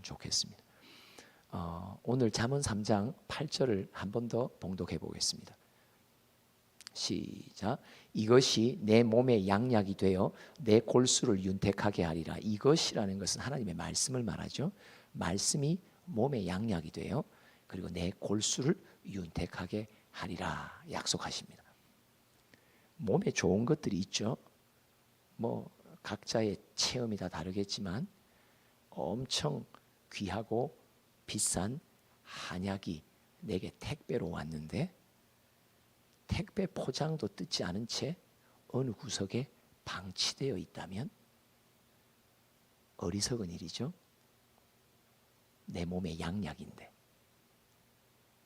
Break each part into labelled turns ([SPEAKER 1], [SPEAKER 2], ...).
[SPEAKER 1] 좋겠습니다. 오늘 잠언 3장 8절을 한 번 더 봉독해 보겠습니다. 시작. 이것이 내 몸의 양약이 되어 내 골수를 윤택하게 하리라. 이것이라는 것은 하나님의 말씀을 말하죠. 말씀이 몸의 양약이 되어 그리고 내 골수를 윤택하게 하리라 약속하십니다. 몸에 좋은 것들이 있죠. 뭐 각자의 체험이 다 다르겠지만 엄청 귀하고 비싼 한약이 내게 택배로 왔는데 택배 포장도 뜯지 않은 채 어느 구석에 방치되어 있다면 어리석은 일이죠. 내 몸의 양약인데,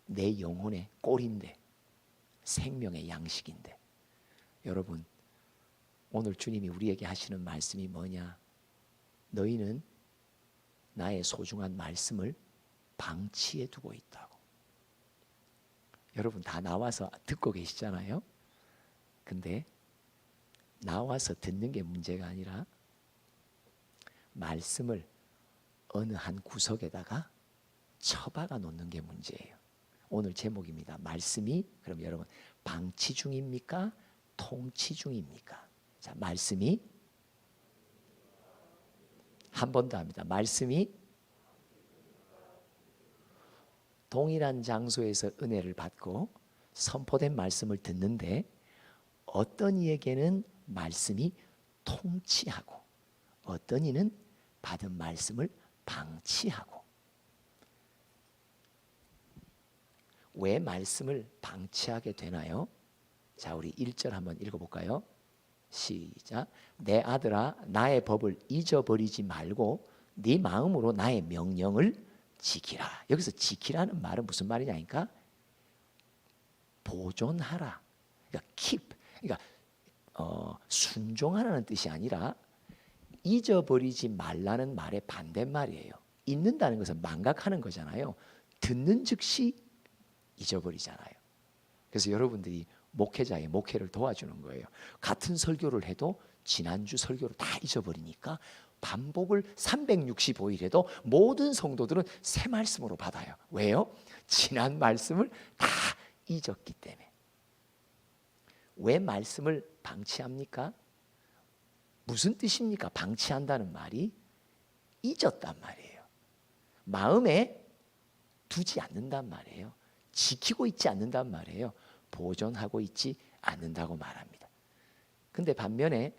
[SPEAKER 1] 내 영혼의 꼴인데, 생명의 양식인데. 여러분, 오늘 주님이 우리에게 하시는 말씀이 뭐냐? 너희는 나의 소중한 말씀을 방치해 두고 있다고. 여러분 다 나와서 듣고 계시잖아요. 근데 나와서 듣는 게 문제가 아니라 말씀을 어느 한 구석에다가 처박아 놓는 게 문제예요. 오늘 제목입니다. 말씀이 그럼 여러분 방치 중입니까? 통치 중입니까? 자, 말씀이 한 번 더 합니다. 말씀이 동일한 장소에서 은혜를 받고 선포된 말씀을 듣는데 어떤 이에게는 말씀이 통치하고 어떤 이는 받은 말씀을 방치하고. 왜 말씀을 방치하게 되나요? 자, 우리 1절 한번 읽어볼까요? 시작. 내 아들아 나의 법을 잊어버리지 말고 네 마음으로 나의 명령을 지키라. 여기서 지키라는 말은 무슨 말이냐니까 보존하라. 그러니까 keep. 그러니까 순종하라는 뜻이 아니라 잊어버리지 말라는 말의 반대말이에요. 잊는다는 것은 망각하는 거잖아요. 듣는 즉시 잊어버리잖아요. 그래서 여러분들이 목회자의 목회를 도와주는 거예요. 같은 설교를 해도 지난주 설교를 다 잊어버리니까 반복을 365일 해도 모든 성도들은 새 말씀으로 받아요. 왜요? 지난 말씀을 다 잊었기 때문에. 왜 말씀을 방치합니까? 무슨 뜻입니까? 방치한다는 말이 잊었단 말이에요. 마음에 두지 않는단 말이에요. 지키고 있지 않는단 말이에요. 보존하고 있지 않는다고 말합니다. 근데 반면에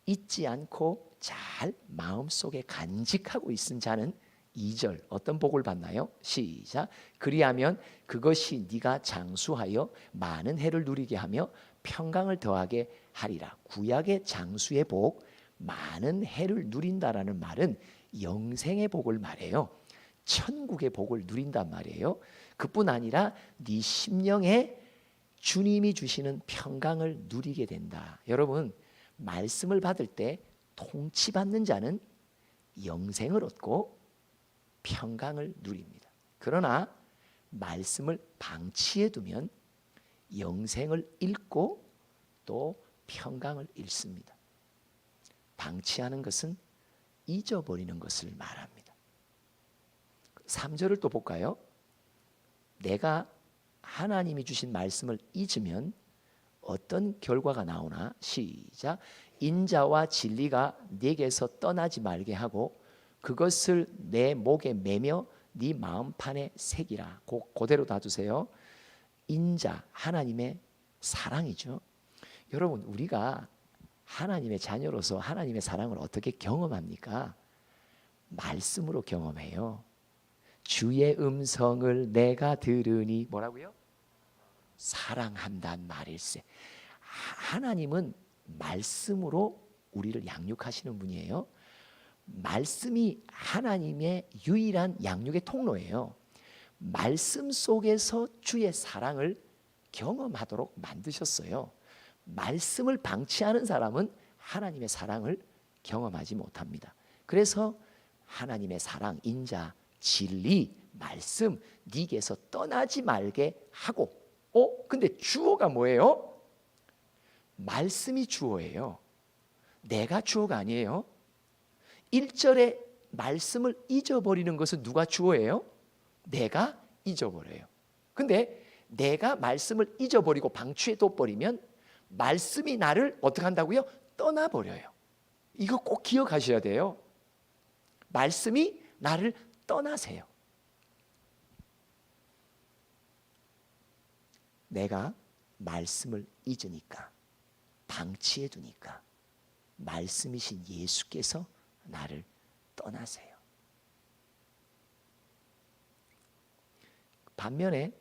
[SPEAKER 1] 잊지 않고 잘 마음속에 간직하고 있은 자는 2절 어떤 복을 받나요? 시작. 그리하면 그것이 네가 장수하여 많은 해를 누리게 하며 평강을 더하게 하리라. 구약의 장수의 복, 많은 해를 누린다라는 말은 영생의 복을 말해요. 천국의 복을 누린단 말이에요. 그뿐 아니라 네 심령에 주님이 주시는 평강을 누리게 된다. 여러분, 말씀을 받을 때 통치받는 자는 영생을 얻고 평강을 누립니다. 그러나 말씀을 방치해 두면 영생을 잃고 또 평강을 잃습니다. 방치하는 것은 잊어버리는 것을 말합니다. 3절을 또 볼까요? 내가 하나님이 주신 말씀을 잊으면 어떤 결과가 나오나? 시작. 인자와 진리가 네게서 떠나지 말게 하고 그것을 내 목에 매며 네 마음판에 새기라. 그대로 놔두세요. 인자, 하나님의 사랑이죠. 여러분, 우리가 하나님의 자녀로서 하나님의 사랑을 어떻게 경험합니까? 말씀으로 경험해요. 주의 음성을 내가 들으니 뭐라고요? 사랑한단 말일세. 하나님은 말씀으로 우리를 양육하시는 분이에요. 말씀이 하나님의 유일한 양육의 통로예요. 말씀 속에서 주의 사랑을 경험하도록 만드셨어요. 말씀을 방치하는 사람은 하나님의 사랑을 경험하지 못합니다. 그래서 하나님의 사랑, 인자, 진리, 말씀 네게서 떠나지 말게 하고 근데 주어가 뭐예요? 말씀이 주어예요. 내가 주어가 아니에요. 1절에 말씀을 잊어버리는 것은 누가 주어예요? 내가 잊어버려요. 근데 내가 말씀을 잊어버리고 방추해 둬버리면 말씀이 나를 어떻게 한다고요? 떠나버려요. 이거 꼭 기억하셔야 돼요. 말씀이 나를 떠나세요. 내가 말씀을 잊으니까, 방치해 두니까 말씀이신 예수께서 나를 떠나세요. 반면에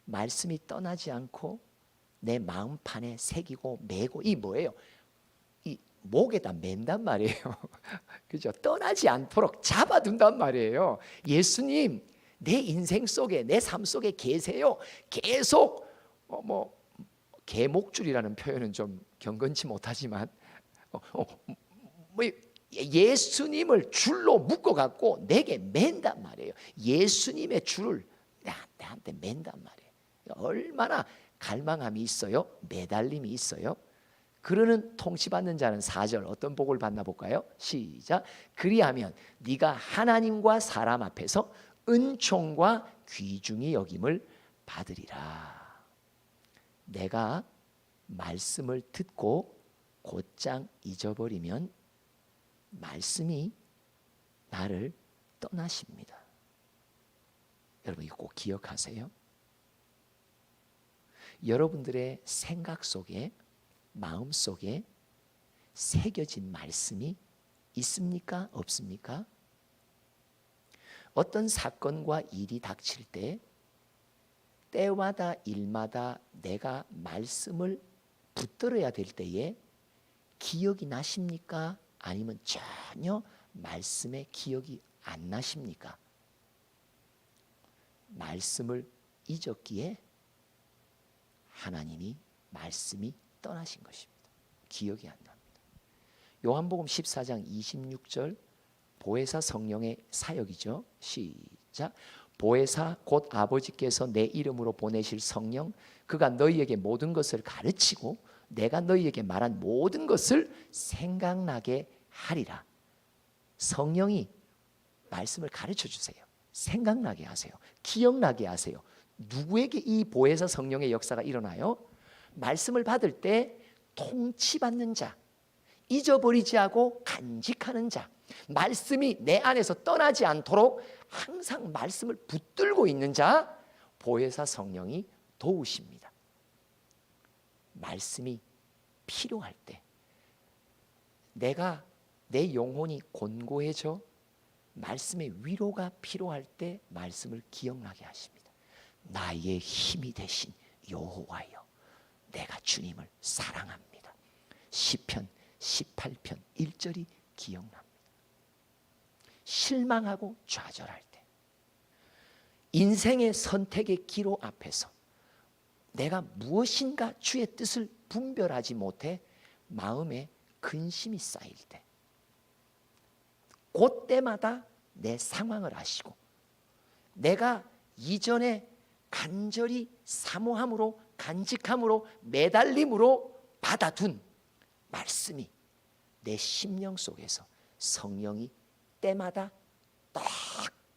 [SPEAKER 1] 말씀이 떠나지 않고 내 마음판에 새기고 메고, 이 뭐예요? 이 목에다 맨단 말이에요. 그죠? 떠나지 않도록 잡아둔단 말이에요. 예수님, 내 인생 속에, 내 삶 속에 계세요. 계속 개목줄이라는 표현은 좀 경건치 못하지만 예수님을 줄로 묶어갖고 내게 맨단 말이에요. 예수님의 줄을 내한테 맨단 말이에요. 얼마나 갈망함이 있어요? 매달림이 있어요? 그러는 통치받는 자는 4절 어떤 복을 받나 볼까요? 시작. 그리하면 네가 하나님과 사람 앞에서 은총과 귀중히 여김을 받으리라. 내가 말씀을 듣고 곧장 잊어버리면 말씀이 나를 떠나십니다. 여러분 이거 꼭 기억하세요. 여러분들의 생각 속에, 마음 속에 새겨진 말씀이 있습니까? 없습니까? 어떤 사건과 일이 닥칠 때 때마다 일마다 내가 말씀을 붙들어야 될 때에 기억이 나십니까? 아니면 전혀 말씀의 기억이 안 나십니까? 말씀을 잊었기에 하나님이 말씀이 떠나신 것입니다. 기억이 안 납니다. 요한복음 14장 26절 보혜사 성령의 사역이죠. 시작. 보혜사 곧 아버지께서 내 이름으로 보내실 성령, 그가 너희에게 모든 것을 가르치고 내가 너희에게 말한 모든 것을 생각나게 하리라. 성령이 말씀을 가르쳐 주세요. 생각나게 하세요. 기억나게 하세요. 누구에게 이 보혜사 성령의 역사가 일어나요? 말씀을 받을 때 통치받는 자, 잊어버리지 않고 간직하는 자, 말씀이 내 안에서 떠나지 않도록 항상 말씀을 붙들고 있는 자, 보혜사 성령이 도우십니다. 말씀이 필요할 때, 내 영혼이 곤고해져 말씀의 위로가 필요할 때 말씀을 기억나게 하십니다. 나의 힘이 되신 여호와여, 내가 주님을 사랑합니다. 시편 18편 1절이 기억납니다. 실망하고 좌절할 때, 인생의 선택의 기로 앞에서 내가 무엇인가 주의 뜻을 분별하지 못해 마음에 근심이 쌓일 때, 그때마다 내 상황을 아시고 내가 이전에 간절히 사모함으로, 간직함으로, 매달림으로 받아둔 말씀이 내 심령 속에서 성령이 때마다 딱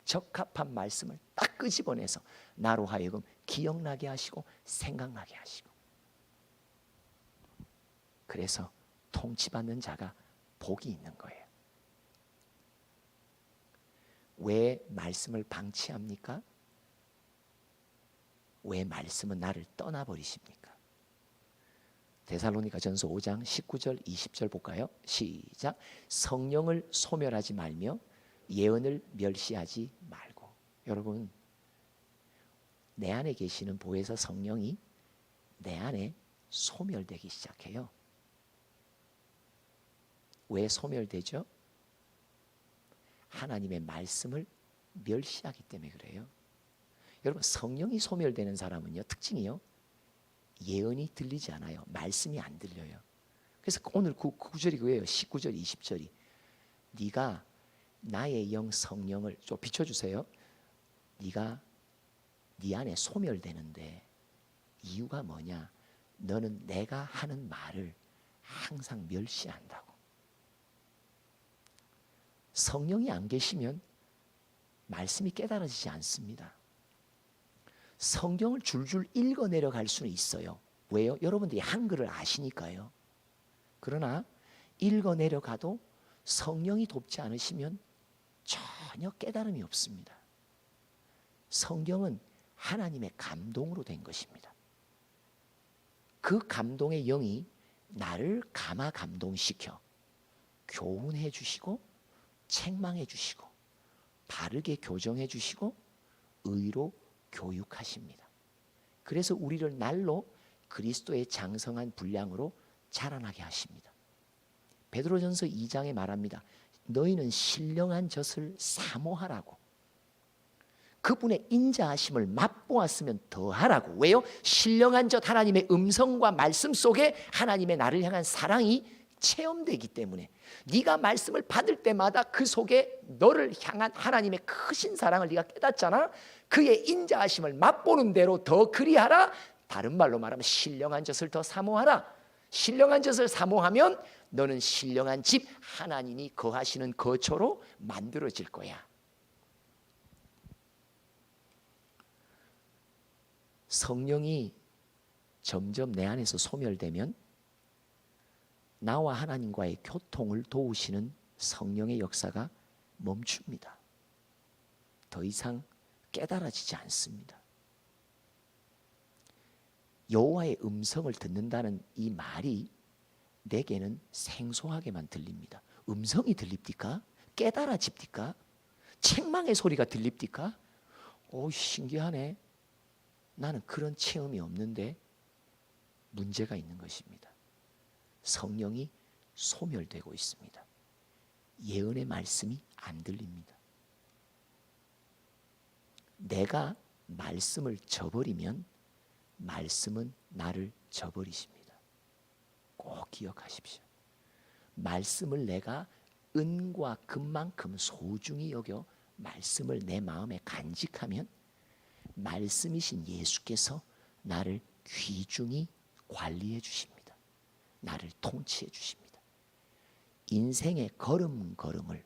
[SPEAKER 1] 적합한 말씀을 딱 끄집어내서 나로 하여금 기억나게 하시고 생각나게 하시고, 그래서 통치받는 자가 복이 있는 거예요. 왜 말씀을 방치합니까? 왜 말씀은 나를 떠나버리십니까? 데살로니가전서 5장 19절 20절 볼까요? 시작. 성령을 소멸하지 말며 예언을 멸시하지 말고. 여러분, 내 안에 계시는 보혜사 성령이 내 안에 소멸되기 시작해요. 왜 소멸되죠? 하나님의 말씀을 멸시하기 때문에 그래요. 여러분, 성령이 소멸되는 사람은요, 특징이요, 예언이 들리지 않아요. 말씀이 안 들려요. 그래서 오늘 그 구절이 그거예요. 19절 20절이 네가 나의 영 성령을 좀 비춰주세요. 네가 네 안에 소멸되는데 이유가 뭐냐? 너는 내가 하는 말을 항상 멸시한다고. 성령이 안 계시면 말씀이 깨달아지지 않습니다. 성경을 줄줄 읽어 내려갈 수는 있어요. 왜요? 여러분들이 한글을 아시니까요. 그러나 읽어 내려가도 성령이 돕지 않으시면 전혀 깨달음이 없습니다. 성경은 하나님의 감동으로 된 것입니다. 그 감동의 영이 나를 감화 감동시켜 교훈해 주시고 책망해 주시고 바르게 교정해 주시고 의로 교육하십니다. 그래서 우리를 날로 그리스도의 장성한 분량으로 자라나게 하십니다. 베드로전서 2장에 말합니다. 너희는 신령한 젖을 사모하라고. 그분의 인자하심을 맛보았으면 더하라고. 왜요? 신령한 젖 하나님의 음성과 말씀 속에 하나님의 나를 향한 사랑이 체험되기 때문에 네가 말씀을 받을 때마다 그 속에 너를 향한 하나님의 크신 사랑을 네가 깨닫잖아. 그의 인자하심을 맛보는 대로 더 그리하라. 다른 말로 말하면 신령한 젖을 더 사모하라. 신령한 젖을 사모하면 너는 신령한 집 하나님이 거하시는 거처로 만들어질 거야. 성령이 점점 내 안에서 소멸되면 나와 하나님과의 교통을 도우시는 성령의 역사가 멈춥니다. 더 이상 깨달아지지 않습니다. 여호와의 음성을 듣는다는 이 말이 내게는 생소하게만 들립니다. 음성이 들립니까? 깨달아집니까? 책망의 소리가 들립니까? 오, 신기하네. 나는 그런 체험이 없는데 문제가 있는 것입니다. 성령이 소멸되고 있습니다. 예언의 말씀이 안 들립니다. 내가 말씀을 저버리면 말씀은 나를 저버리십니다. 꼭 기억하십시오. 말씀을 내가 은과 금만큼 소중히 여겨 말씀을 내 마음에 간직하면 말씀이신 예수께서 나를 귀중히 관리해 주십니다. 나를 통치해 주십니다. 인생의 걸음걸음을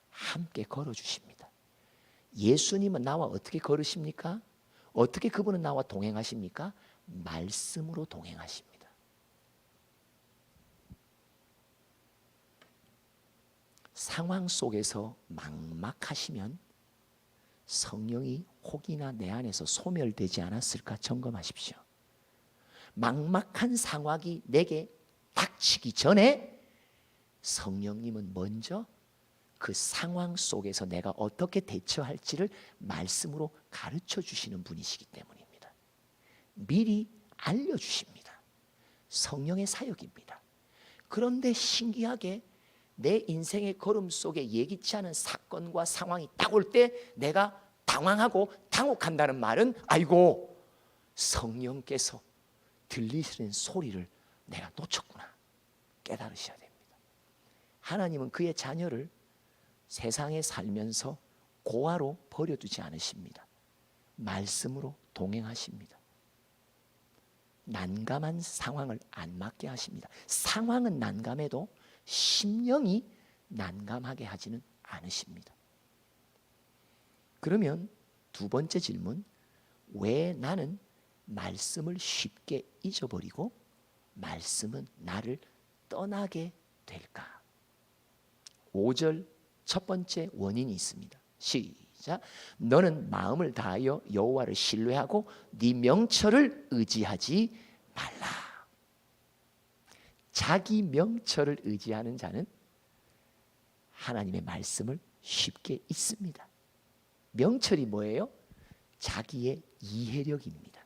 [SPEAKER 1] 함께 걸어주십니다. 예수님은 나와 어떻게 걸으십니까? 어떻게 그분은 나와 동행하십니까? 말씀으로 동행하십니다. 상황 속에서 막막하시면 성령이 혹이나 내 안에서 소멸되지 않았을까 점검하십시오. 막막한 상황이 내게 닥치기 전에 성령님은 먼저 그 상황 속에서 내가 어떻게 대처할지를 말씀으로 가르쳐 주시는 분이시기 때문입니다. 미리 알려주십니다. 성령의 사역입니다. 그런데 신기하게 내 인생의 걸음 속에 예기치 않은 사건과 상황이 딱 올 때 내가 당황하고 당혹한다는 말은 아이고 성령께서 들리시는 소리를 내가 놓쳤구나 깨달으셔야 됩니다. 하나님은 그의 자녀를 세상에 살면서 고아로 버려두지 않으십니다. 말씀으로 동행하십니다. 난감한 상황을 안 맞게 하십니다. 상황은 난감해도 심령이 난감하게 하지는 않으십니다. 그러면 두 번째 질문, 왜 나는 말씀을 쉽게 잊어버리고 말씀은 나를 떠나게 될까? 5절 첫 번째 원인이 있습니다. 시작. 너는 마음을 다하여 여호와를 신뢰하고 네 명철을 의지하지 말라. 자기 명철을 의지하는 자는 하나님의 말씀을 쉽게 잊습니다. 명철이 뭐예요? 자기의 이해력입니다.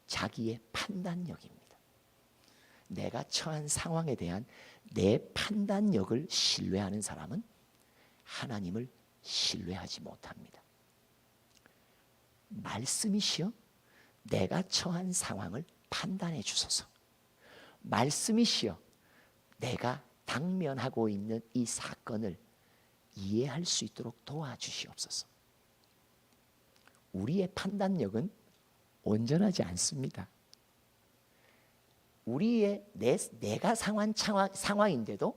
[SPEAKER 1] 자기의 판단력입니다. 내가 처한 상황에 대한 내 판단력을 신뢰하는 사람은 하나님을 신뢰하지 못합니다. 말씀이시여 내가 처한 상황을 판단해 주소서. 말씀이시여 내가 당면하고 있는 이 사건을 이해할 수 있도록 도와주시옵소서. 우리의 판단력은 온전하지 않습니다. 우리의 내가 상황인데도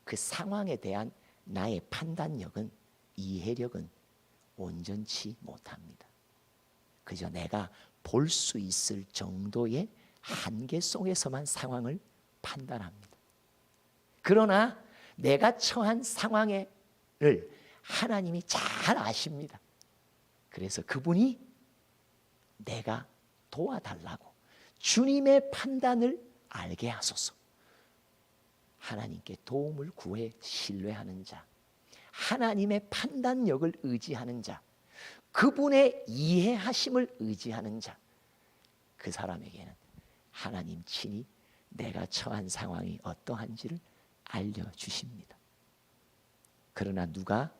[SPEAKER 1] 그 상황에 대한 나의 판단력은, 이해력은 온전치 못합니다. 그저 내가 볼 수 있을 정도의 한계 속에서만 상황을 판단합니다. 그러나 내가 처한 상황을 하나님이 잘 아십니다. 그래서 그분이 내가 도와달라고 주님의 판단을 알게 하소서. 하나님께 도움을 구해 신뢰하는 자, 하나님의 판단력을 의지하는 자, 그분의 이해하심을 의지하는 자, 그 사람에게는 하나님 친히 내가 처한 상황이 어떠한지를 알려주십니다. 그러나 누가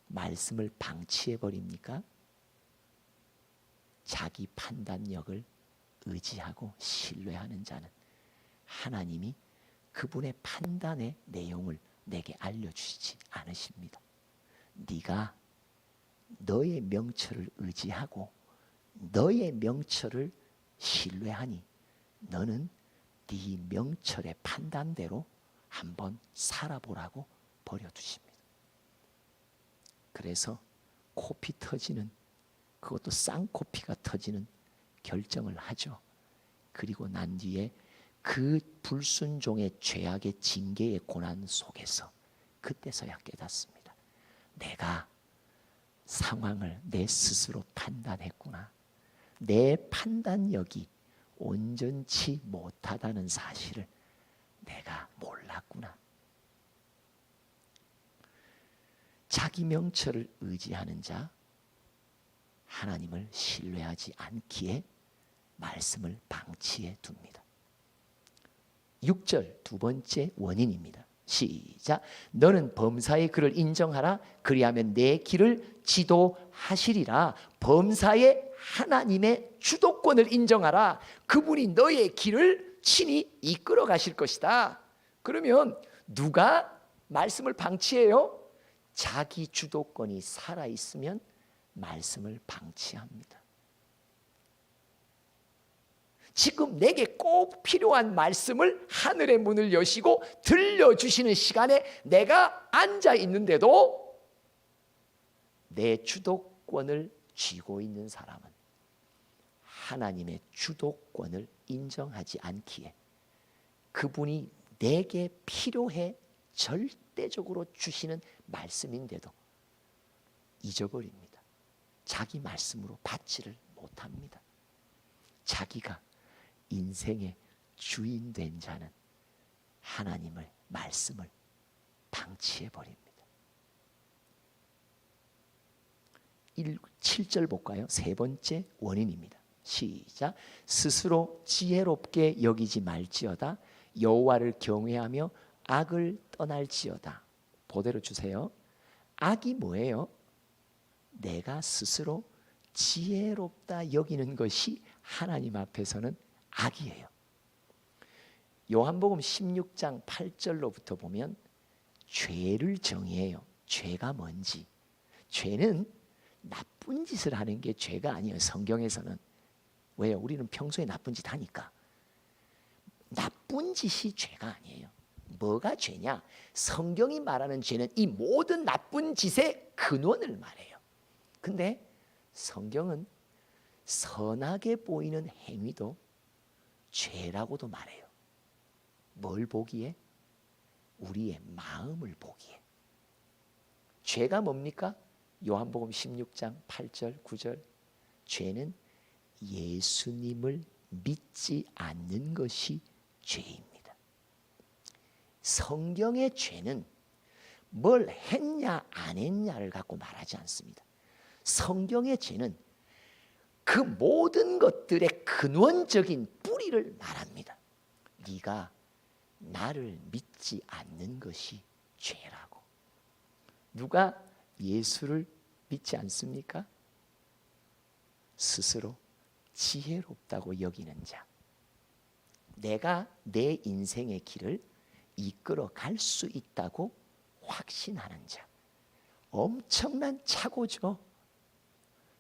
[SPEAKER 1] 말씀을 방치해 버립니까? 자기 판단력을 의지하고 신뢰하는 자는 하나님이 그분의 판단의 내용을 내게 알려주시지 않으십니다. 네가 너의 명철을 의지하고 너의 명철을 신뢰하니 너는 네 명철의 판단대로 한번 살아보라고 버려두십니다. 그래서 코피 터지는, 그것도 쌍코피가 터지는 결정을 하죠. 그리고 난 뒤에 그 불순종의 죄악의 징계의 고난 속에서 그때서야 깨닫습니다. 내가 상황을 내 스스로 판단했구나. 내 판단력이 온전치 못하다는 사실을 내가 몰랐구나. 자기 명철을 의지하는 자, 하나님을 신뢰하지 않기에 말씀을 방치해 둡니다. 6절 두 번째 원인입니다. 시작. 너는 범사의 그를 인정하라. 그리하면 내 길을 지도하시리라. 범사의 하나님의 주도권을 인정하라. 그분이 너의 길을 친히 이끌어 가실 것이다. 그러면 누가 말씀을 방치해요? 자기 주도권이 살아있으면 말씀을 방치합니다. 지금 내게 꼭 필요한 말씀을 하늘의 문을 여시고 들려주시는 시간에 내가 앉아 있는데도 내 주도권을 쥐고 있는 사람은 하나님의 주도권을 인정하지 않기에 그분이 내게 필요해 절대적으로 주시는 말씀인데도 잊어버립니다. 자기 말씀으로 받지를 못합니다. 자기가 인생의 주인 된 자는 하나님의 말씀을 방치해 버립니다. 7절 볼까요? 세 번째 원인입니다. 시작. 스스로 지혜롭게 여기지 말지어다. 여호와를 경외하며 악을 떠날지어다. 그대로 주세요. 악이 뭐예요? 내가 스스로 지혜롭다 여기는 것이 하나님 앞에서는 악이에요. 요한복음 16장 8절로부터 보면 죄를 정의해요. 죄가 뭔지. 죄는 나쁜 짓을 하는 게 죄가 아니에요. 성경에서는. 왜요? 우리는 평소에 나쁜 짓 하니까. 나쁜 짓이 죄가 아니에요. 뭐가 죄냐? 성경이 말하는 죄는 이 모든 나쁜 짓의 근원을 말해요. 근데 성경은 선하게 보이는 행위도 죄라고도 말해요. 뭘 보기에? 우리의 마음을 보기에. 죄가 뭡니까? 요한복음 16장 8절 9절. 죄는 예수님을 믿지 않는 것이 죄입니다. 성경의 죄는 뭘 했냐 안 했냐를 갖고 말하지 않습니다. 성경의 죄는 그 모든 것들의 근원적인 뿌리를 말합니다. 네가 나를 믿지 않는 것이 죄라고. 누가 예수를 믿지 않습니까? 스스로 지혜롭다고 여기는 자. 내가 내 인생의 길을 이끌어 갈 수 있다고 확신하는 자. 엄청난 착오죠.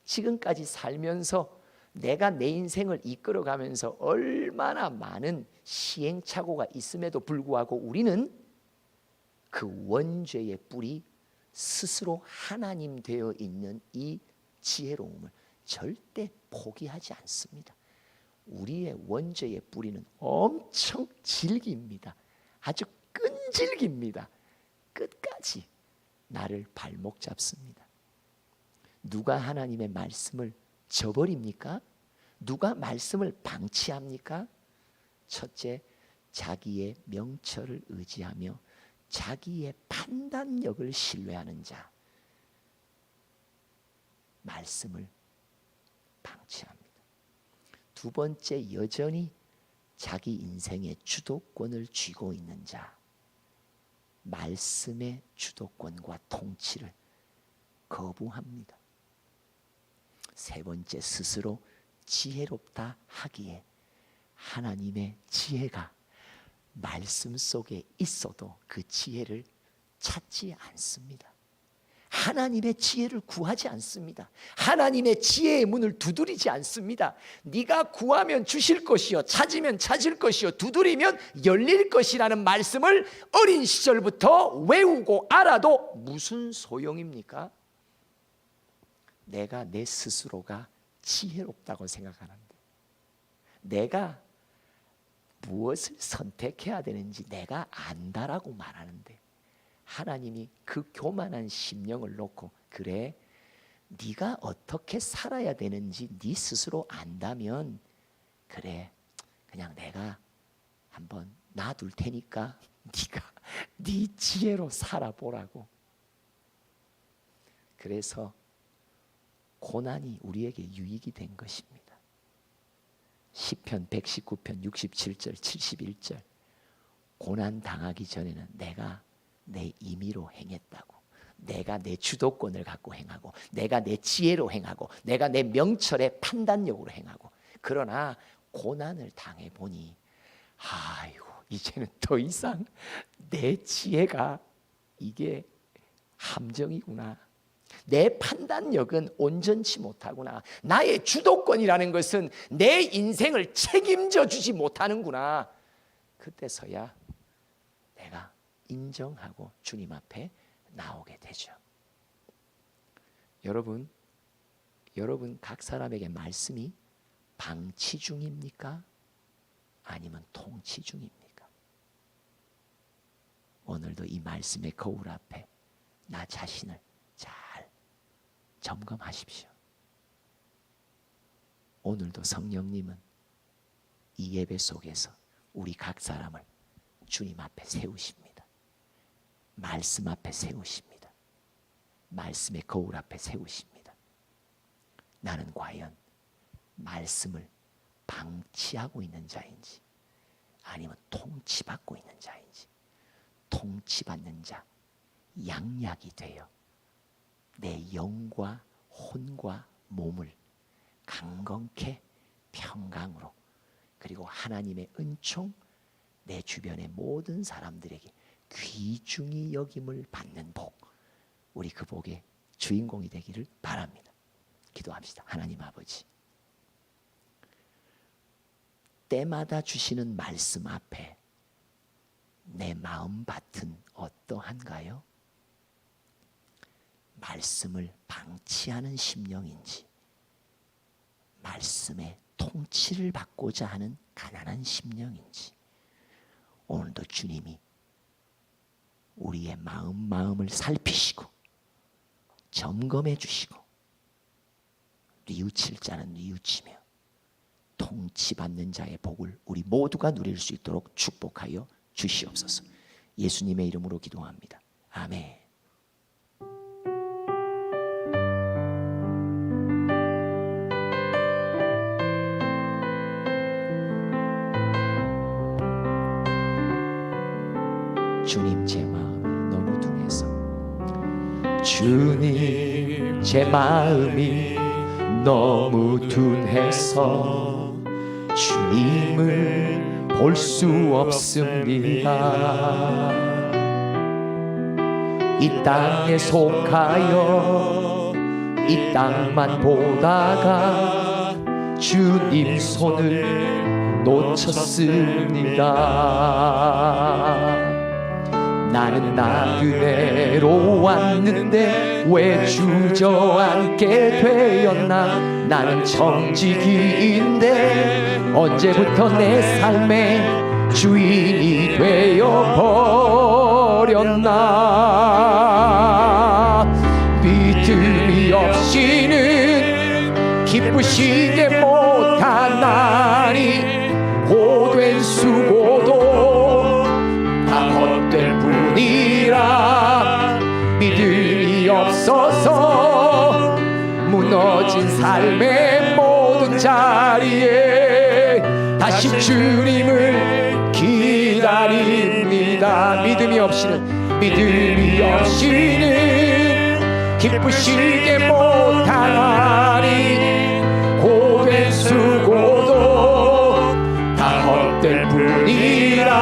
[SPEAKER 1] 지금까지 살면서 내가 내 인생을 이끌어가면서 얼마나 많은 시행착오가 있음에도 불구하고 우리는 그 원죄의 뿌리 스스로 하나님 되어 있는 이 지혜로움을 절대 포기하지 않습니다. 우리의 원죄의 뿌리는 엄청 질깁니다. 아주 끈질깁니다. 끝까지 나를 발목 잡습니다. 누가 하나님의 말씀을 저버립니까? 누가 말씀을 방치합니까? 첫째, 자기의 명철을 의지하며 자기의 판단력을 신뢰하는 자, 말씀을 방치합니다. 두 번째, 여전히 자기 인생의 주도권을 쥐고 있는 자, 말씀의 주도권과 통치를 거부합니다. 세 번째, 스스로 지혜롭다 하기에 하나님의 지혜가 말씀 속에 있어도 그 지혜를 찾지 않습니다. 하나님의 지혜를 구하지 않습니다. 하나님의 지혜의 문을 두드리지 않습니다. 네가 구하면 주실 것이요, 찾으면 찾을 것이요, 두드리면 열릴 것이라는 말씀을 어린 시절부터 외우고 알아도 무슨 소용입니까? 내가 내 스스로가 지혜롭다고 생각하는데, 내가 무엇을 선택해야 되는지 내가 안다라고 말하는데, 하나님이 그 교만한 심령을 놓고, 그래, 네가 어떻게 살아야 되는지 네 스스로 안다면 그래, 그냥 내가 한번 놔둘 테니까 네가 네 지혜로 살아보라고. 그래서 고난이 우리에게 유익이 된 것입니다. 시편 119편 67절 71절, 고난 당하기 전에는 내가 내 임의로 행했다고, 내가 내 주도권을 갖고 행하고, 내가 내 지혜로 행하고, 내가 내 명철의 판단력으로 행하고, 그러나 고난을 당해보니 아이고, 이제는 더 이상 내 지혜가 이게 함정이구나, 내 판단력은 온전치 못하구나, 나의 주도권이라는 것은 내 인생을 책임져 주지 못하는구나. 그때서야 내가 인정하고 주님 앞에 나오게 되죠. 여러분 각 사람에게 말씀이 방치 중입니까? 아니면 통치 중입니까? 오늘도 이 말씀의 거울 앞에 나 자신을 잘 점검하십시오. 오늘도 성령님은 이 예배 속에서 우리 각 사람을 주님 앞에 세우십니다. 말씀 앞에 세우십니다. 말씀의 거울 앞에 세우십니다. 나는 과연 말씀을 방치하고 있는 자인지, 아니면 통치받고 있는 자인지. 통치받는 자, 양약이 되어 내 영과 혼과 몸을 강건케 평강으로, 그리고 하나님의 은총, 내 주변의 모든 사람들에게 귀중히 여김을 받는 복, 우리 그 복의 주인공이 되기를 바랍니다. 기도합시다. 하나님 아버지, 때마다 주시는 말씀 앞에 내 마음밭은 어떠한가요? 말씀을 방치하는 심령인지, 말씀의 통치를 받고자 하는 가난한 심령인지, 오늘도 주님이 우리의 마음을 살피시고 점검해 주시고, 뉘우칠 자는 뉘우치며 통치받는 자의 복을 우리 모두가 누릴 수 있도록 축복하여 주시옵소서. 예수님의 이름으로 기도합니다. 아멘. 주님, 제 마음이 너무 둔해서, 주님, 제 마음이 너무 둔해서 주님을 볼 수 없습니다. 이 땅에 속하여 이 땅만 보다가 주님 손을 놓쳤습니다. 나는 나그네로 왔는데 왜 주저앉게 되었나. 나는 청지기인데 언제부터 내 삶의 주인이 되어버렸나. 믿음이 없이는 기쁘시게 못하나니 고된 수고도 다 헛될 뿐이라. 믿음이 없어서 무너진 삶의 모든 자리에 다시 주님을 기다립니다. 믿음이 없이는 기쁘시게 못하나니 고된 수고도 다 헛될 뿐이라.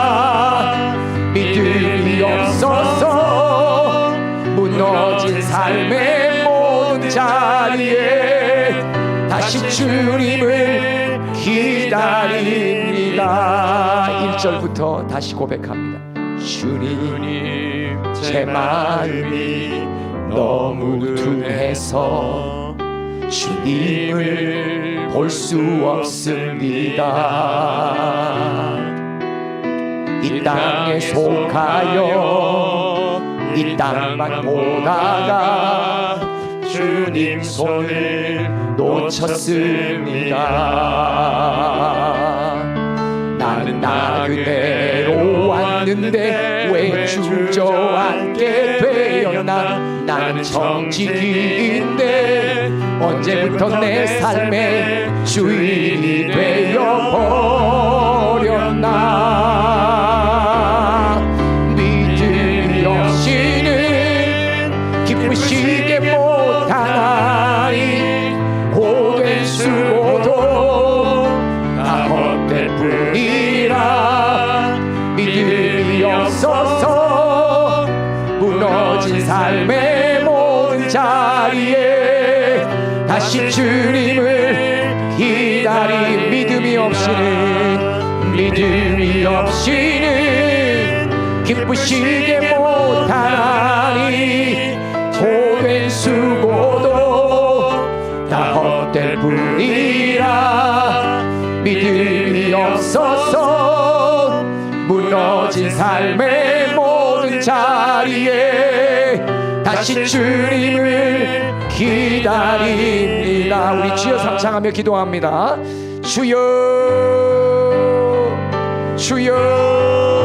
[SPEAKER 1] 믿음이 없어서 무너진 삶의 모든 자리에 다시 주님을 기다립니다. 1절부터 다시 고백합니다. 주님, 제 마음이 너무 둔해서 주님을 볼 수 없습니다. 이 땅에 속하여 이 땅만 보다가 주님 손을 놓쳤습니다. 나는 나그네로 왔는데 왜 주저앉게 되었나. 나는 청지기인데 언제부터 내 삶의 주인이 되어버렸나. 믿음이 없이는 기쁘시게 못하나니 고된 수고도 다 헛될 뿐이라. 믿음이 없어서 무너진 삶의 모든 자리에 다시 주님을 기다린. 믿음이 없이는 기쁘시게 못하니 고된 수고도 다 헛될 뿐이라. 믿음이 없어서 무너진 삶의 모든 자리에 다시 주님을 기다립니다. 우리 주여 삼창하며 기도합니다. 주여, 주여.